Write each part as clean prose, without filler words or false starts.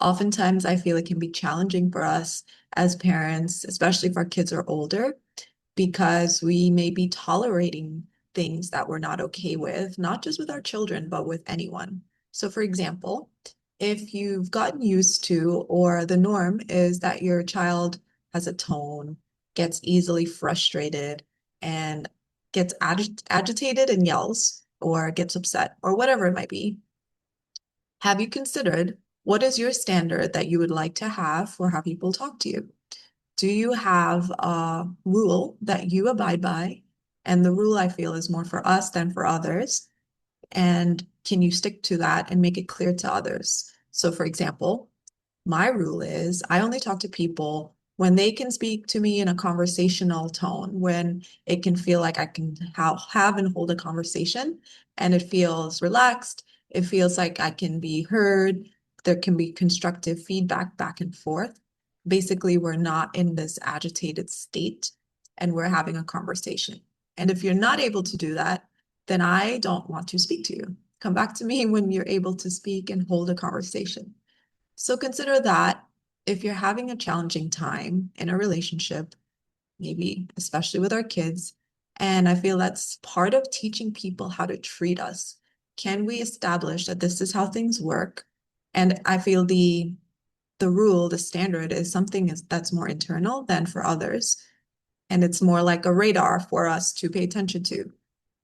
Oftentimes, I feel it can be challenging for us as parents, especially if our kids are older, because we may be tolerating things that we're not okay with, not just with our children, but with anyone. So, for example, if you've gotten used to, or the norm is that your child has a tone, gets easily frustrated, and gets agitated and yells, or gets upset, or whatever it might be, have you considered what is your standard that you would like to have for how people talk to you? Do you have a rule that you abide by? And the rule I feel is more for us than for others. And can you stick to that and make it clear to others? So, for example, my rule is I only talk to people when they can speak to me in a conversational tone, when it can feel like I can have and hold a conversation and it feels relaxed. It feels like I can be heard. There can be constructive feedback back and forth. Basically, we're not in this agitated state and we're having a conversation. And if you're not able to do that, then I don't want to speak to you. Come back to me when you're able to speak and hold a conversation. So consider that if you're having a challenging time in a relationship, maybe especially with our kids, and I feel that's part of teaching people how to treat us. Can we establish that this is how things work? And I feel the rule, the standard is something that's more internal than for others. And it's more like a radar for us to pay attention to.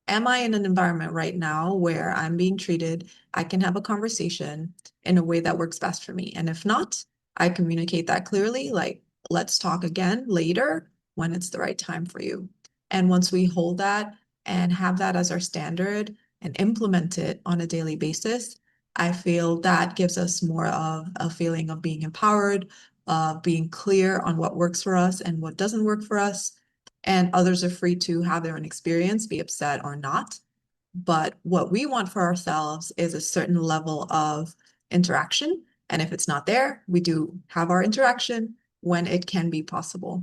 Am I in an environment right now where I'm being treated, I can have a conversation in a way that works best for me? And if not, I communicate that clearly, like, let's talk again later when it's the right time for you. And once we hold that and have that as our standard and implement it on a daily basis, I feel that gives us more of a feeling of being empowered, of being clear on what works for us and what doesn't work for us, and others are free to have their own experience, be upset or not. But what we want for ourselves is a certain level of interaction. And if it's not there, we do have our interaction when it can be possible.